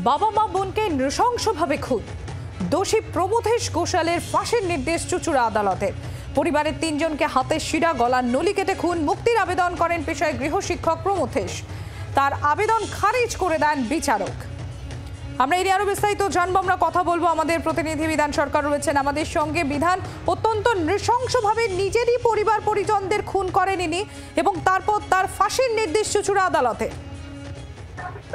বাবা মা বোনকে নৃশংসভাবে খুন, দোষী প্রমথেশ ঘোষালের ফাঁসির নির্দেশ চুঁচুড়া আদালতের। পরিবারের ৩ জনকে হাতের শিরা গলার নলি কেটে খুন, মুক্তির আবেদন করেন পেশায় গৃহশিক্ষক প্রমথেশ। তার আবেদন খারিজ করে দেন বিচারক। আমরা এর আরো বিস্তারিত জানবো, আমরা কথা বলবো। আমাদের প্রতিনিধি বিধান সরকার রয়েছেন আমাদের সঙ্গে। বিধান, অত্যন্ত নৃশংসভাবে নিজেরই পরিবার পরিজনদের খুন করেন ইনি এবং তারপর তার ফাঁসির নির্দেশ চুঁচুড়া আদালতে।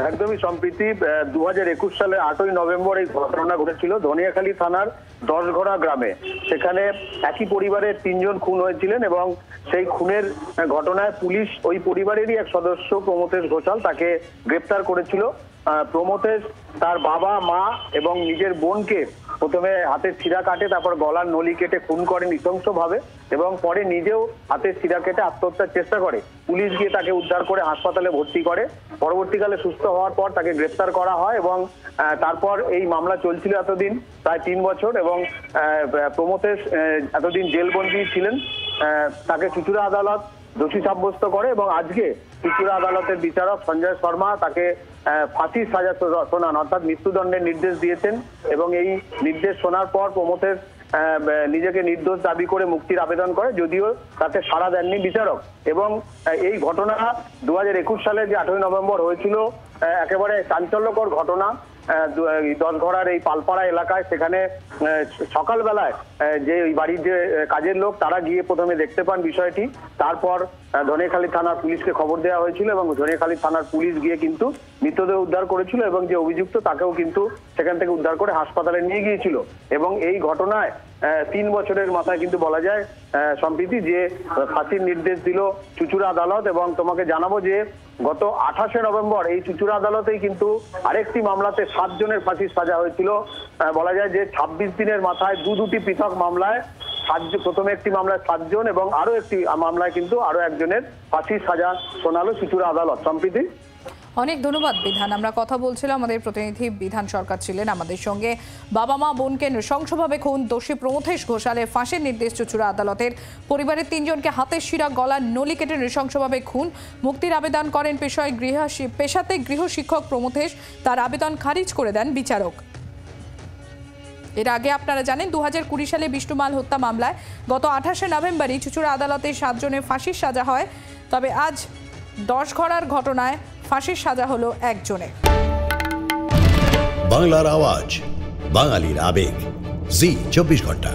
একদমই সম্প্রীতি 2021 সালের 8ই নভেম্বর এই ঘটনা ঘটেছিল ধনিয়াখালী থানার 10ঘড়া গ্রামে। সেখানে একই পরিবারের 3 জন খুন হয়েছিলেন এবং সেই খুনের ঘটনায় পুলিশ ওই পরিবারেরই এক সদস্য প্রমথেশ ঘোষাল তাকে গ্রেপ্তার করেছিল। প্রমথেশ তার বাবা মা এবং নিজের বোনকে প্রথমে হাতের শিরা কাটে, তারপর গলার নলি কেটে খুন করে নৃশংসভাবে এবং পরে নিজেও হাতের শিরা কেটে আত্মহত্যার চেষ্টা করে। পুলিশ গিয়ে তাকে উদ্ধার করে হাসপাতালে ভর্তি করে। পরবর্তীকালে সুস্থ হওয়ার পর তাকে গ্রেপ্তার করা হয় এবং তারপর এই মামলা চলছিল এতদিন, প্রায় 3 বছর, এবং প্রমথেশ এতদিন জেলবন্দি ছিলেন। তাকে চুঁচুড়া আদালত দোষী সাব্যস্ত করে এবং আজকে চুঁচুড়া আদালতের বিচারক সঞ্জয় শর্মা তাকে ফাঁসির সাজা শোনান, অর্থাৎ মৃত্যুদণ্ডের নির্দেশ দিয়েছেন। এবং এই নির্দেশ শোনার পর প্রমথেশ নিজেকে নির্দোষ দাবি করে মুক্তির আবেদন করে, যদিও তাতে সাড়া দেননি বিচারক। এবং এই ঘটনা 2021 সালে যে 8ই নভেম্বর হয়েছিল, একেবারে চাঞ্চল্যকর ঘটনা। 10ঘড়ার এই পালপাড়া এলাকায়, সেখানে সকালবেলায় যে ওই বাড়ির যে কাজের লোক তারা গিয়ে প্রথমে দেখতে পান বিষয়টি। তারপর ধনিয়াখালী থানার পুলিশকে খবর দেওয়া হয়েছিল এবং ধনিয়াখালী থানার পুলিশ গিয়ে কিন্তু মৃতদেহ উদ্ধার করেছিল এবং যে অভিযুক্ত তাকেও কিন্তু সেখান থেকে উদ্ধার করে হাসপাতালে নিয়ে গিয়েছিল। এবং এই ঘটনায় 3 বছরের মাথায় কিন্তু বলা যায় সম্প্রীতি যে ফাঁসির নির্দেশ দিল চুঁচুড়া আদালত। এবং তোমাকে জানাবো যে গত 28শে নভেম্বর এই চুঁচুড়া আদালতেই কিন্তু আরেকটি মামলাতে 7 জনের ফাঁসির সাজা হয়েছিল। বলা যায় যে 26 দিনের মাথায় দুটি পৃথক মামলায় প্রথমে একটি মামলায় 7 জন এবং আরো একটি মামলায় কিন্তু আরো একজনের ফাঁসির সাজা শোনালো চুঁচুড়া আদালত। সম্প্রীতি, অনেক ধন্যবাদ বিধান। আমরা কথা বলছিলাম, আমাদের প্রতিনিধি বিধান সরকার ছিলেন আমাদের সঙ্গে। বাবা মা বোনকে নৃশংসভাবে খুন, দোষী প্রমথেশ ঘোষালের ফাঁসির নির্দেশ চুঁচুড়া আদালতের। পরিবারের 3 জনকে হাতের শিরা গলার নলি কেটে নৃশংসভাবে খুন, মুক্তির আবেদন করেন পেশাতে গৃহশিক্ষক প্রমথেশ। তার আবেদন খারিজ করে দেন বিচারক। এর আগে আপনারা জানেন 2020 সালে বিষ্ণুমাল হত্যা মামলায় গত 28শে নভেম্বরই চুঁচুড়া আদালতে 7 জনের ফাঁসির সাজা হয়। তবে আজ 10ঘড়ার ঘটনায় ফাঁসির সাজা হলো 1 জনের। বাংলার আওয়াজ, বাঙালির আবেগ, জি 24 ঘন্টা।